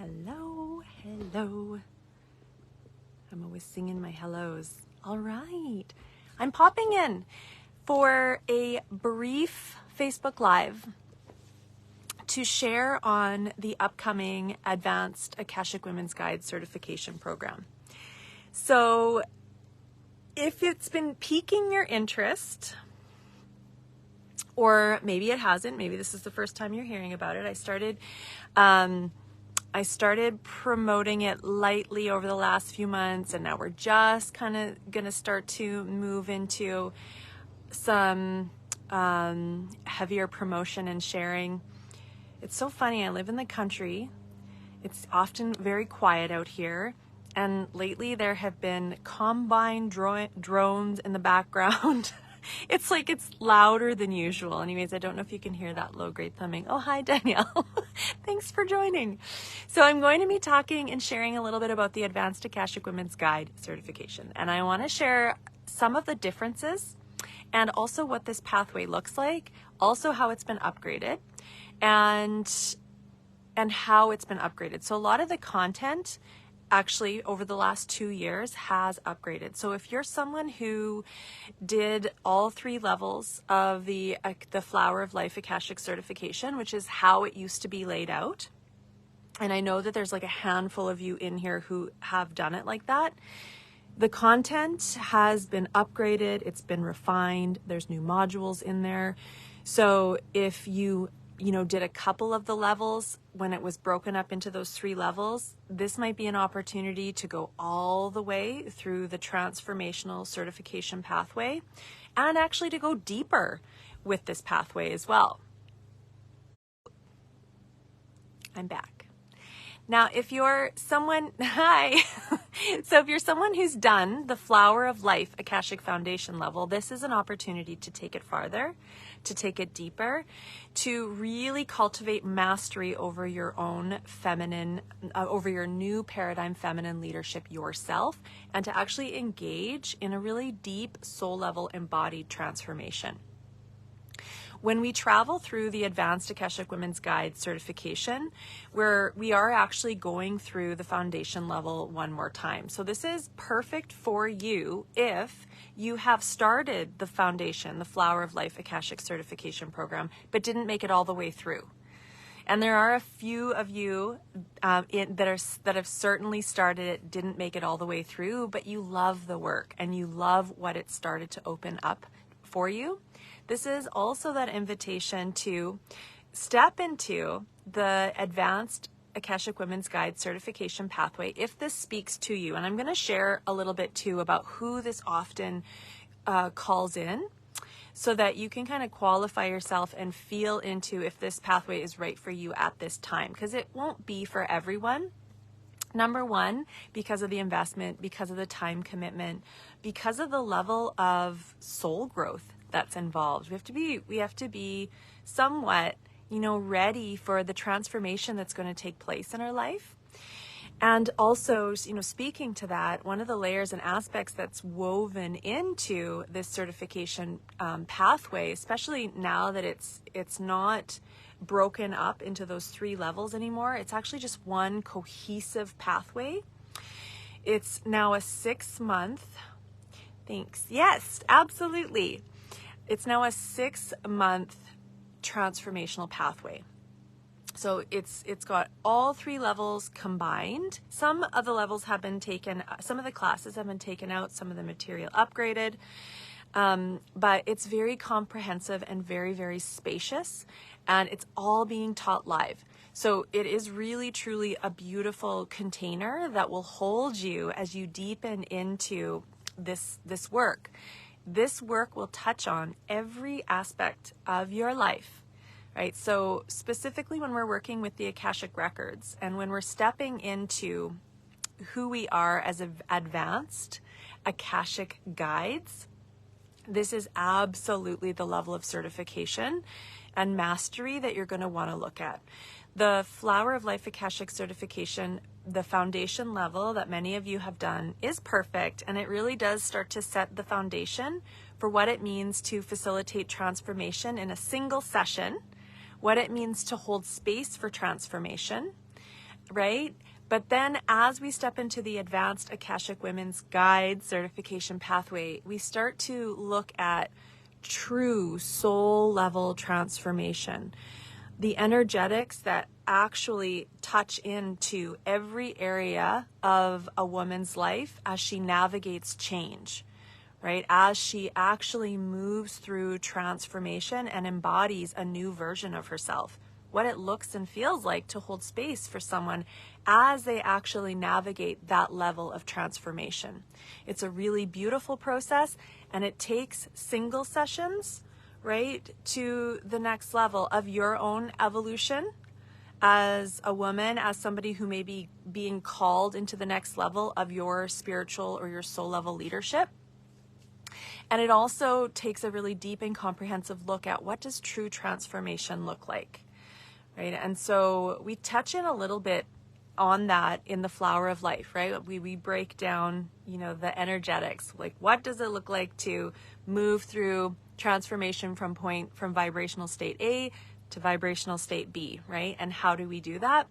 Hello, hello. I'm always singing my hellos. All right. I'm popping in for a brief Facebook Live to share on the upcoming Advanced Akashic Women's Guide certification program. So if it's been piquing your interest, or maybe it hasn't, maybe this is the first time you're hearing about it. I started promoting it lightly over the last few months, and now we're just kind of going to start to move into some heavier promotion and sharing. It's so funny. I live in the country. It's often very quiet out here. And lately there have been combine drones in the background. It's like it's louder than usual. Anyways, I don't know if you can hear that low-grade thumbing. Oh, hi, Danielle. Thanks for joining. So I'm going to be talking and sharing a little bit about the Advanced Akashic Women's Guide certification. And I want to share some of the differences and also what this pathway looks like, also how it's been upgraded, and how it's been upgraded. So a lot of the content actually over the last 2 years has upgraded. So if you're someone who did all 3 levels of the Flower of Life Akashic certification, which is how it used to be laid out, and I know that there's like a handful of you in here who have done it like that, the content has been upgraded, it's been refined, there's new modules in there. So if you did a couple of the levels when it was broken up into those 3 levels, this might be an opportunity to go all the way through the transformational certification pathway and actually to go deeper with this pathway as well. I'm back. Now, if you're someone, hi. So if you're someone who's done the Flower of Life Akashic Foundation level, this is an opportunity to take it farther, to take it deeper, to really cultivate mastery over your own feminine, over your new paradigm feminine leadership yourself, and to actually engage in a really deep soul level embodied transformation. When we travel through the Advanced Akashic Women's Guide certification, we are actually going through the foundation level one more time. So this is perfect for you if you have started the foundation, the Flower of Life Akashic certification program, but didn't make it all the way through. And there are a few of you that have certainly started it, didn't make it all the way through, but you love the work and you love what it started to open up for you. This is also that invitation to step into the Advanced Akashic Women's Guide certification pathway if this speaks to you. And I'm going to share a little bit too about who this often calls in, so that you can kind of qualify yourself and feel into if this pathway is right for you at this time, because it won't be for everyone. Number one, because of the investment, because of the time commitment, because of the level of soul growth that's involved. We have to be somewhat, ready for the transformation that's going to take place in our life. And also, speaking to that, one of the layers and aspects that's woven into this certification pathway, especially now that it's not broken up into those 3 levels anymore, it's actually just one cohesive pathway. It's now a 6-month, thanks, yes, absolutely. It's now a 6-month transformational pathway. So it's got all 3 levels combined. Some of the levels have been taken, some of the classes have been taken out, some of the material upgraded, but it's very comprehensive and very, very spacious, and it's all being taught live. So it is really, truly a beautiful container that will hold you as you deepen into this work. This work will touch on every aspect of your life, right? So specifically when we're working with the Akashic Records and when we're stepping into who we are as advanced Akashic guides, this is absolutely the level of certification and mastery that you're going to want to look at. The Flower of Life Akashic certification, the foundation level that many of you have done, is perfect, and it really does start to set the foundation for what it means to facilitate transformation in a single session, what it means to hold space for transformation, right? But then as we step into the Advanced Akashic Women's Guide certification pathway, we start to look at true soul level transformation, the energetics that actually touch into every area of a woman's life as she navigates change, right? As she actually moves through transformation and embodies a new version of herself, what it looks and feels like to hold space for someone as they actually navigate that level of transformation. It's a really beautiful process, and it takes single sessions, right, to the next level of your own evolution as a woman, as somebody who may be being called into the next level of your spiritual or your soul level leadership. And it also takes a really deep and comprehensive look at what does true transformation look like, right? And so we touch in a little bit on that in the Flower of Life, right? We break down, the energetics, like what does it look like to move through transformation from vibrational state A to vibrational state B, right? And how do we do that?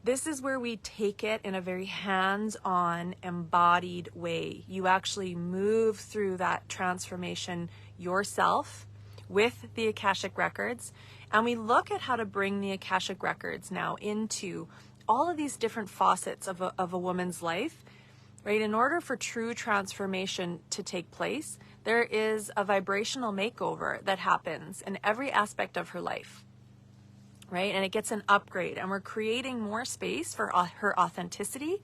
This is where we take it in a very hands-on, embodied way. You actually move through that transformation yourself with the Akashic Records, and we look at how to bring the Akashic Records now into all of these different facets of a woman's life, right? In order for true transformation to take place, there is a vibrational makeover that happens in every aspect of her life, right? And it gets an upgrade, and we're creating more space for her authenticity,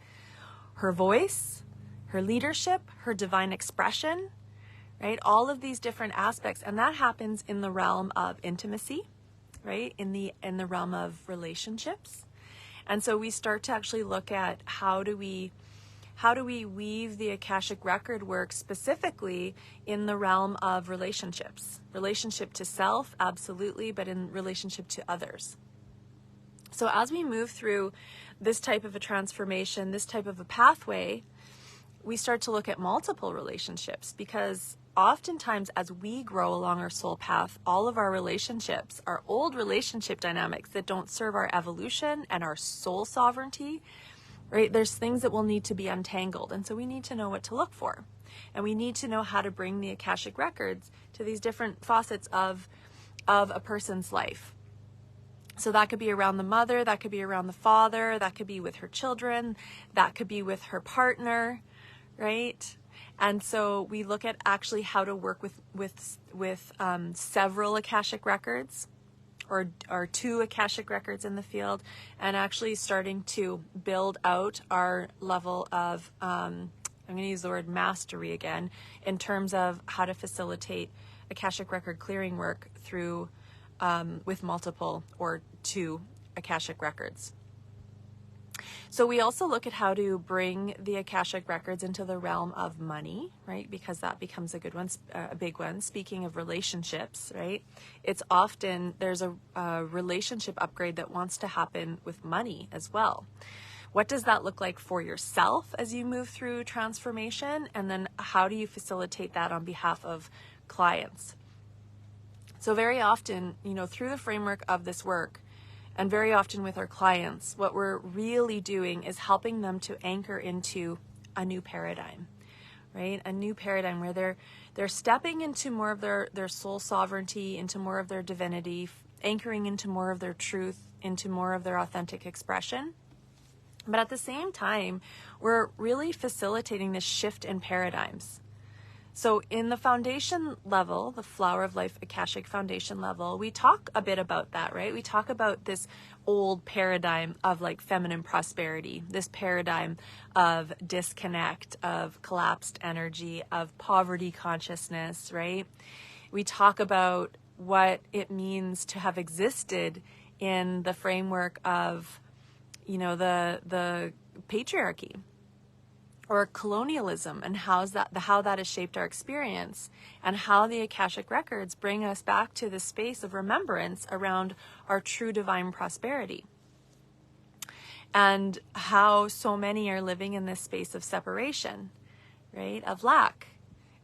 her voice, her leadership, her divine expression, right? All of these different aspects, and that happens in the realm of intimacy, right? In the realm of relationships. And so we start to actually look at how do we weave the Akashic Record work specifically in the realm of relationships. Relationship to self, absolutely, but in relationship to others. So as we move through this type of a transformation, this type of a pathway, we start to look at multiple relationships, because oftentimes as we grow along our soul path, all of our relationships are old relationship dynamics that don't serve our evolution and our soul sovereignty, right? There's things that will need to be untangled. And so we need to know what to look for. And we need to know how to bring the Akashic Records to these different facets of a person's life. So that could be around the mother, that could be around the father, that could be with her children, that could be with her partner, right? And so we look at actually how to work with several Akashic Records, or two Akashic Records in the field, and actually starting to build out our level of, I'm going to use the word mastery again, in terms of how to facilitate Akashic Record clearing work through with multiple or two Akashic Records. So we also look at how to bring the Akashic Records into the realm of money, right? Because that becomes a good one, a big one. Speaking of relationships, right? It's often, there's a relationship upgrade that wants to happen with money as well. What does that look like for yourself as you move through transformation? And then how do you facilitate that on behalf of clients? So very often, through the framework of this work, and very often with our clients, what we're really doing is helping them to anchor into a new paradigm, right? A new paradigm where they're stepping into more of their soul sovereignty, into more of their divinity, anchoring into more of their truth, into more of their authentic expression. But at the same time, we're really facilitating this shift in paradigms. So in the foundation level, the Flower of Life Akashic Foundation level, we talk a bit about that, right? We talk about this old paradigm of like feminine prosperity, this paradigm of disconnect, of collapsed energy, of poverty consciousness, right? We talk about what it means to have existed in the framework of, the patriarchy, or colonialism, and how that has shaped our experience, and how the Akashic Records bring us back to the space of remembrance around our true divine prosperity, and how so many are living in this space of separation, right, of lack,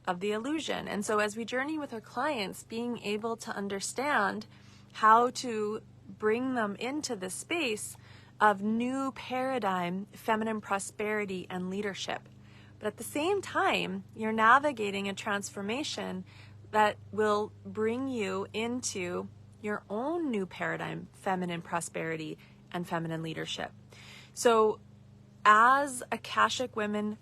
of the illusion. And so as we journey with our clients, being able to understand how to bring them into this space of new paradigm, feminine prosperity and leadership. But at the same time, you're navigating a transformation that will bring you into your own new paradigm, feminine prosperity and feminine leadership. So as Akashic women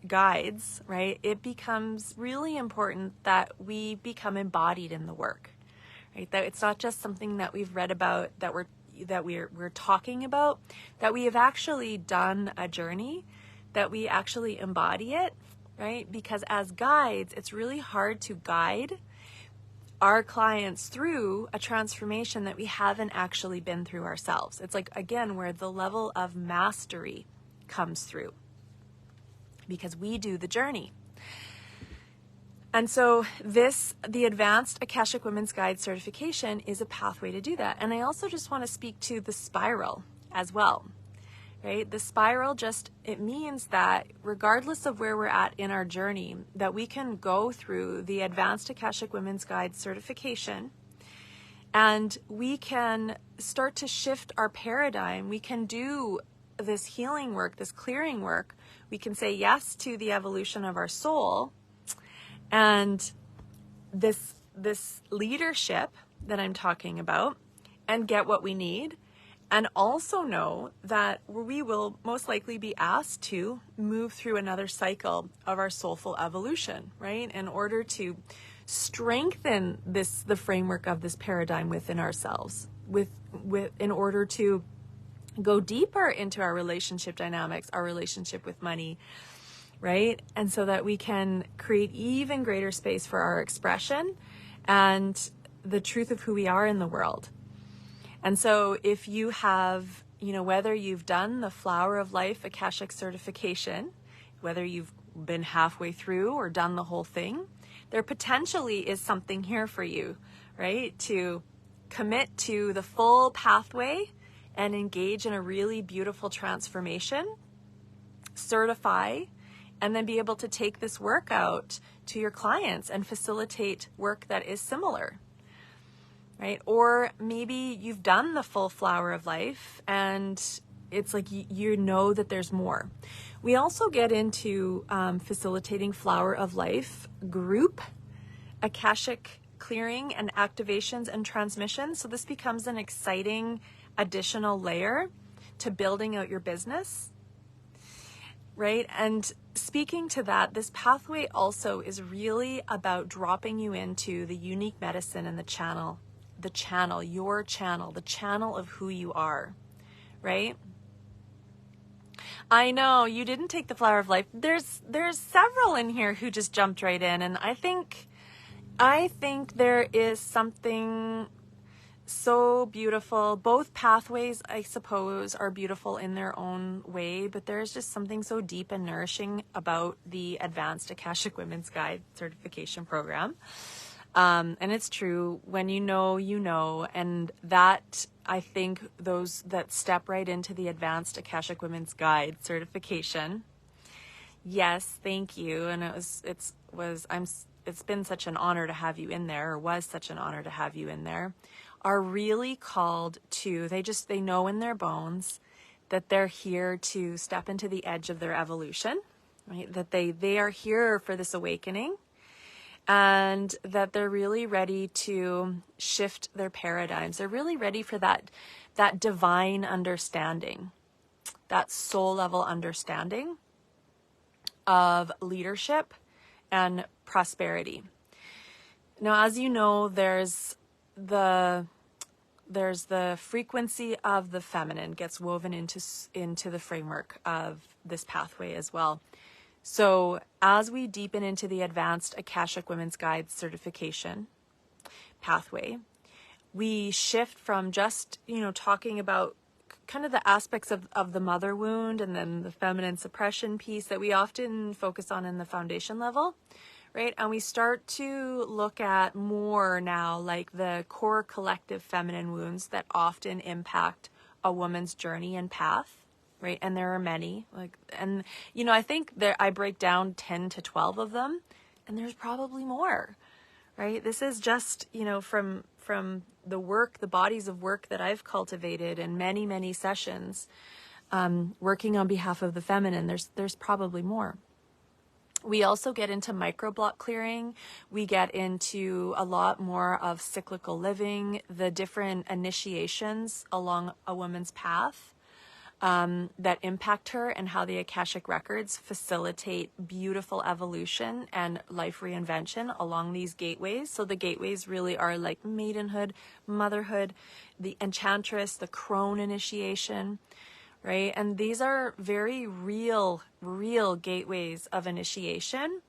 guides, right, it becomes really important that we become embodied in the work, right? That it's not just something that we've read about, that we're talking about, that we have actually done a journey, that we actually embody it, right? Because as guides, it's really hard to guide our clients through a transformation that we haven't actually been through ourselves. It's like, again, where the level of mastery comes through, because we do the journey. And so the Advanced Akashic Women's Guide certification is a pathway to do that. And I also just want to speak to the spiral as well, right? The spiral it means that regardless of where we're at in our journey, that we can go through the Advanced Akashic Women's Guide certification and we can start to shift our paradigm. We can do this healing work, this clearing work. We can say yes to the evolution of our soul and this leadership that I'm talking about, and get what we need, and also know that we will most likely be asked to move through another cycle of our soulful evolution, right? In order to strengthen the framework of this paradigm within ourselves, in order to go deeper into our relationship dynamics, our relationship with money, right? And so that we can create even greater space for our expression and the truth of who we are in the world. And so if you have, whether you've done the Flower of Life Akashic certification, whether you've been halfway through or done the whole thing, there potentially is something here for you, right? To commit to the full pathway and engage in a really beautiful transformation, certify, and then be able to take this work out to your clients and facilitate work that is similar, right? Or maybe you've done the full Flower of Life and it's like you know that there's more. We also get into facilitating Flower of Life group Akashic clearing and activations and transmissions. So this becomes an exciting additional layer to building out your business, right? And speaking to that, this pathway also is really about dropping you into the unique medicine and the channel, your channel, the channel of who you are, right? I know you didn't take the Flower of Life. There's several in here who just jumped right in, and I think there is something so beautiful. Both pathways, I suppose, are beautiful in their own way, but there's just something so deep and nourishing about the Advanced Akashic Women's Guide certification program. And it's true, when you know, and that, I think those that step right into the Advanced Akashic Women's Guide certification. Yes, thank you. And it's been such an honor to have you in there, or was such an honor to have you in there, are really called to, they know in their bones that they're here to step into the edge of their evolution, right? That they are here for this awakening, and that they're really ready to shift their paradigms. They're really ready for that divine understanding, that soul level understanding of leadership and prosperity. Now, as you know, there's the frequency of the feminine gets woven into the framework of this pathway as well. So as we deepen into the Advanced Akashic Women's Guide certification pathway, we shift from just, talking about kind of the aspects of the mother wound and then the feminine suppression piece that we often focus on in the foundation level, right? And we start to look at more now like the core collective feminine wounds that often impact a woman's journey and path, right? And there are many, I think I break down 10 to 12 of them, and there's probably more, right? This is just, from the bodies of work that I've cultivated in many, many sessions, working on behalf of the feminine, there's probably more. We also get into micro block clearing. We get into a lot more of cyclical living, the different initiations along a woman's path that impact her, and how the Akashic records facilitate beautiful evolution and life reinvention along these gateways. So the gateways really are like maidenhood, motherhood, the enchantress, the crone initiation, right? And these are very real gateways of initiation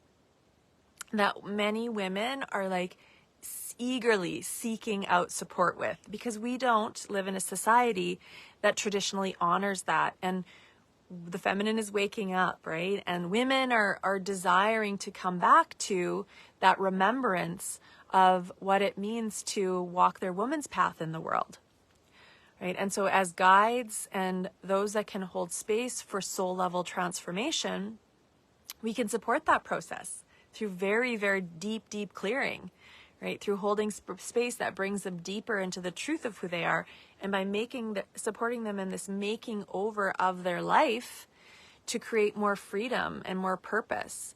that many women are like eagerly seeking out support with, because we don't live in a society that traditionally honors that. And the feminine is waking up, right? And women are desiring to come back to that remembrance of what it means to walk their woman's path in the world. Right? And so as guides and those that can hold space for soul level transformation, we can support that process through very, very deep clearing, right? Through holding space that brings them deeper into the truth of who they are, and by supporting them in this making over of their life to create more freedom and more purpose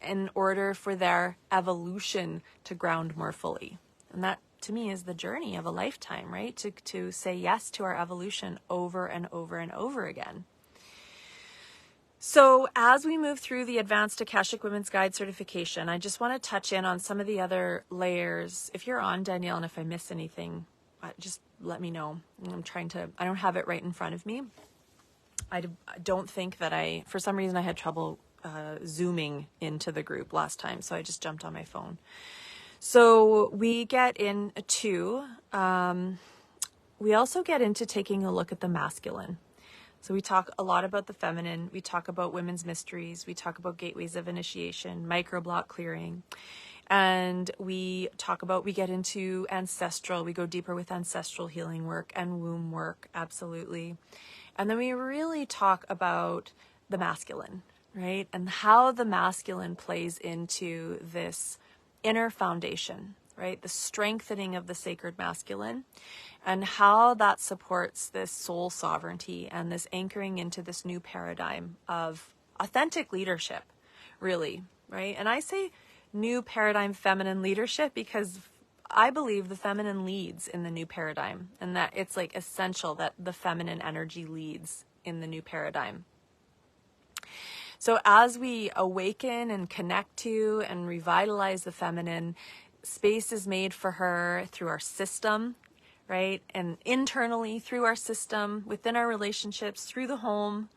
in order for their evolution to ground more fully. And that, to me, is the journey of a lifetime, right? To say yes to our evolution over and over and over again. So as we move through the Advanced Akashic Women's Guide certification, I just want to touch in on some of the other layers. If you're on, Danielle, and if I miss anything, just let me know. I don't have it right in front of me. I don't think that for some reason I had trouble zooming into the group last time, so I just jumped on my phone. So we get into, we also get into taking a look at the masculine. So we talk a lot about the feminine. We talk about women's mysteries. We talk about gateways of initiation, micro block clearing. And we get into ancestral. We go deeper with ancestral healing work and womb work. Absolutely. And then we really talk about the masculine, right? And how the masculine plays into this inner foundation, right? The strengthening of the sacred masculine, and how that supports this soul sovereignty and this anchoring into this new paradigm of authentic leadership, really, right? And I say new paradigm feminine leadership because I believe the feminine leads in the new paradigm, and that it's like essential that the feminine energy leads in the new paradigm. So as we awaken and connect to and revitalize the feminine, space is made for her through our system, right? And internally through our system, within our relationships, through the home,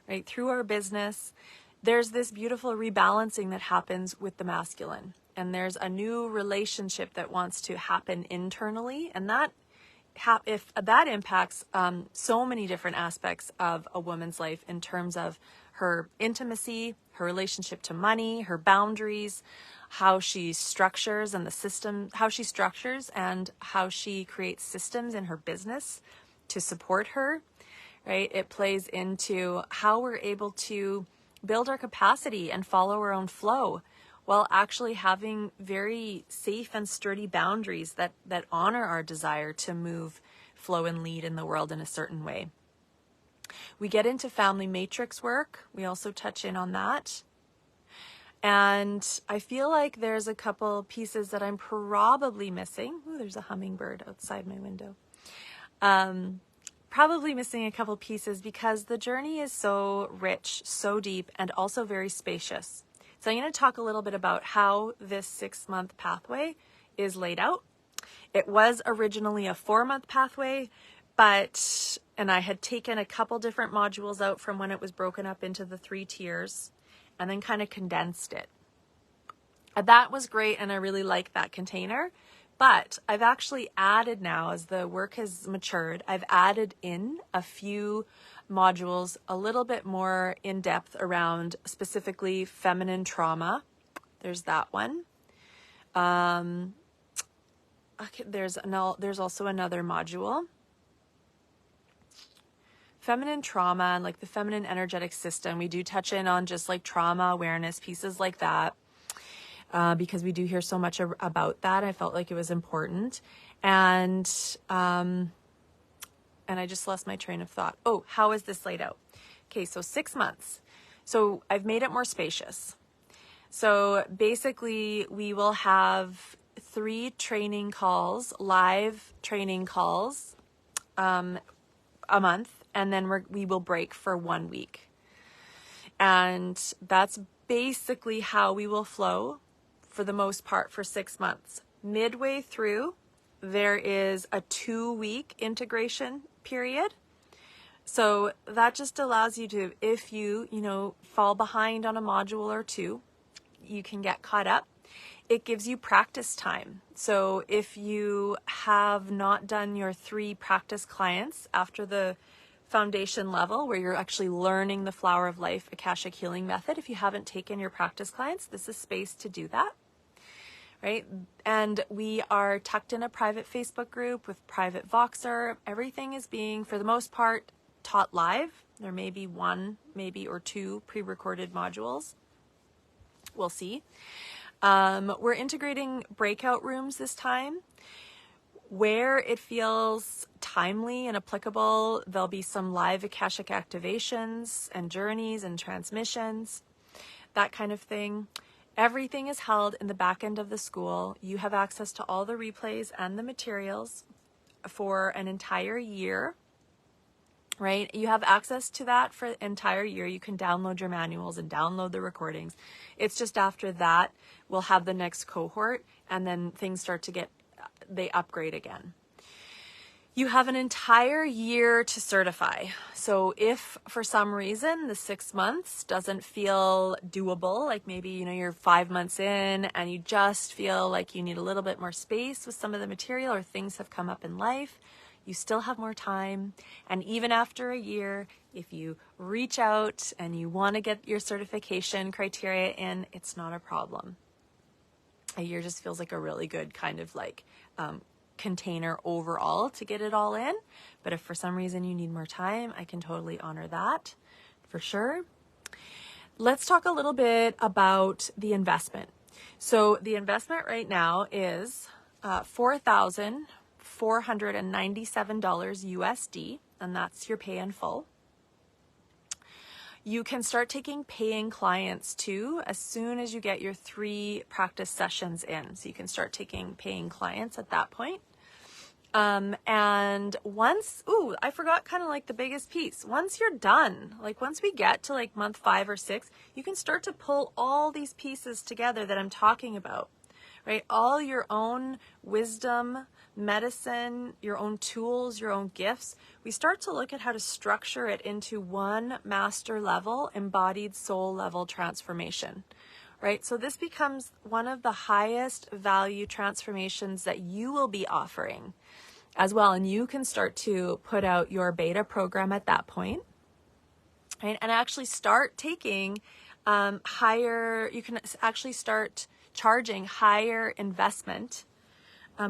right? Through our business. There's this beautiful rebalancing that happens with the masculine. And there's a new relationship that wants to happen internally. And that impacts so many different aspects of a woman's life in terms of her intimacy, her relationship to money, her boundaries, how she structures and the system, how she structures and how she creates systems in her business to support her, right? It plays into how we're able to build our capacity and follow our own flow while actually having very safe and sturdy boundaries that honor our desire to move, flow, and lead in the world in a certain way. We get into family matrix work. We also touch in on that. And I feel like there's a couple pieces that I'm probably missing. Ooh, there's a hummingbird outside my window. Probably missing a couple pieces because the journey is so rich, so deep, and also very spacious. So I'm going to talk a little bit about how this 6-month pathway is laid out. It was originally a 4-month pathway, and I had taken a couple different modules out from when it was broken up into the 3 tiers and then kind of condensed it. And that was great, and I really like that container. But I've actually added now, as the work has matured, I've added in a few modules a little bit more in depth around specifically feminine trauma. There's that one. Okay, there's also another module. Feminine trauma and like the feminine energetic system. We do touch in on just like trauma awareness, pieces like that. Because we do hear so much about that. I felt like it was important. And I just lost my train of thought. Oh, how is this laid out? Okay, so 6 months. So I've made it more spacious. So basically we will have 3 training calls, live training calls, a month, and then we will break for 1 week. And that's basically how we will flow for the most part for 6 months. Midway through, there is a 2-week integration period. So that just allows you to, if you fall behind on a module or 2, you can get caught up. It gives you practice time. So if you have not done your 3 practice clients after the foundation level, where you're actually learning the Flower of Life Akashic Healing Method, if you haven't taken your practice clients, this is space to do that, right? And we are tucked in a private Facebook group with private Voxer. Everything is being, for the most part, taught live. There may be 1, maybe or 2 pre-recorded modules. We'll see. We're integrating breakout rooms this time. Where it feels timely and applicable, there'll be some live Akashic activations and journeys and transmissions, that kind of thing. Everything is held in the back end of the school. You have access to all the replays and the materials for an entire year, right? You have access to that for an entire year. You can download your manuals and download the recordings. It's just after that, we'll have the next cohort, and then things start to they upgrade again. You have an entire year to certify. So if for some reason the 6 months doesn't feel doable, like maybe, you're 5 months in and you just feel like you need a little bit more space with some of the material, or things have come up in life, you still have more time. And even after a year, if you reach out and you want to get your certification criteria in, it's not a problem. A year just feels like a really good kind of container overall to get it all in. But if for some reason you need more time, I can totally honor that for sure. Let's talk a little bit about the investment. So the investment right now is $4,497 USD, and that's your pay in full. You can start taking paying clients too as soon as you get your 3 practice sessions in. So you can start taking paying clients at that point. And once, I forgot kind of the biggest piece. Once you're done, once we get to month 5 or 6, you can start to pull all these pieces together that I'm talking about, right? All your own wisdom, medicine, your own tools, your own gifts. We start to look at how to structure it into one master level, embodied soul level transformation, right? So this becomes one of the highest value transformations that you will be offering as well. And you can start to put out your beta program at that point, right? And actually start taking you can actually start charging higher investment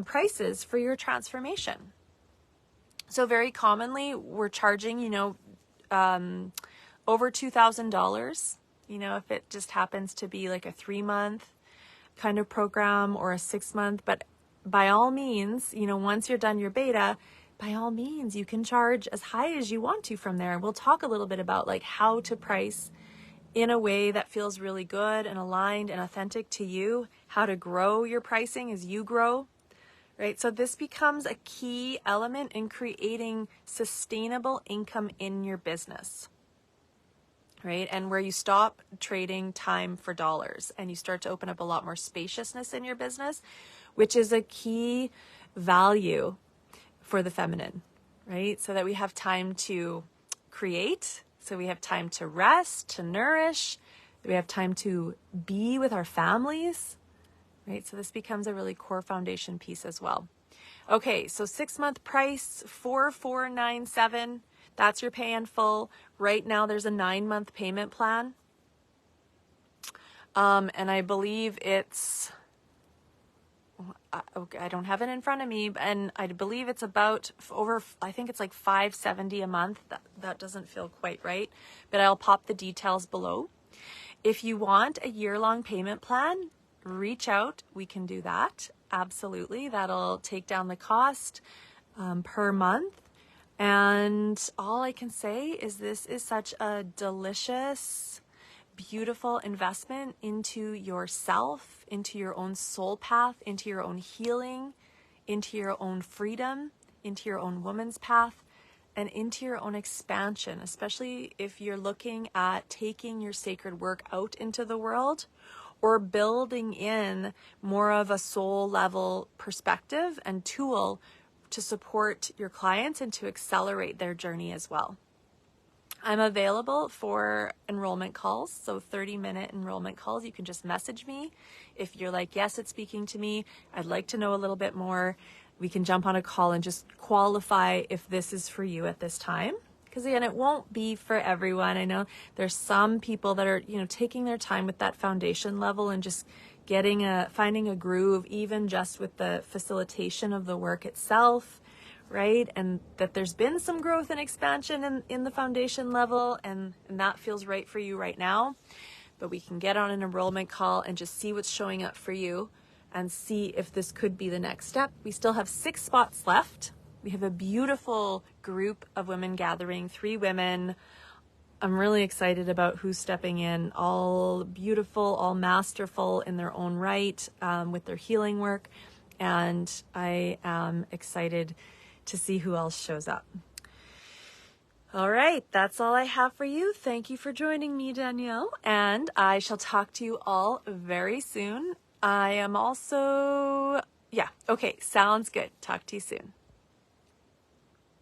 prices for your transformation. So very commonly we're charging, over $2,000, if it just happens to be a 3-month kind of program or a 6-month. But by all means, once you're done your beta, by all means, you can charge as high as you want to from there. We'll talk a little bit about how to price in a way that feels really good and aligned and authentic to you, how to grow your pricing as you grow. Right? So this becomes a key element in creating sustainable income in your business, right? And where you stop trading time for dollars and you start to open up a lot more spaciousness in your business, which is a key value for the feminine, right? So that we have time to create, so we have time to rest, to nourish, we have time to be with our families, right? So this becomes a really core foundation piece as well. Okay, so 6-month price, $4,497. That's your pay in full. Right now there's a 9-month payment plan. And I believe it's, I don't have it in front of me, and I believe it's about I think it's $570 a month. That doesn't feel quite right, but I'll pop the details below. If you want a year-long payment plan, reach out. We can do that. Absolutely. That'll take down the cost per month. And all I can say is this is such a delicious, beautiful investment into yourself, into your own soul path, into your own healing, into your own freedom, into your own woman's path, and into your own expansion, especially if you're looking at taking your sacred work out into the world or building in more of a soul level perspective and tool to support your clients and to accelerate their journey as well. I'm available for enrollment calls, so 30-minute enrollment calls. You can just message me. If you're like, yes, it's speaking to me, I'd like to know a little bit more, we can jump on a call and just qualify if this is for you at this time. Because again, it won't be for everyone. I know there's some people that are, taking their time with that foundation level and just finding a groove, even just with the facilitation of the work itself, right? And that there's been some growth and expansion in the foundation level, and that feels right for you right now. But we can get on an enrollment call and just see what's showing up for you and see if this could be the next step. We still have 6 spots left. We have a beautiful group of women gathering, 3 women. I'm really excited about who's stepping in, all beautiful, all masterful in their own right, with their healing work. And I am excited to see who else shows up. All right, that's all I have for you. Thank you for joining me, Danielle, and I shall talk to you all very soon. I am also, okay, sounds good. Talk to you soon.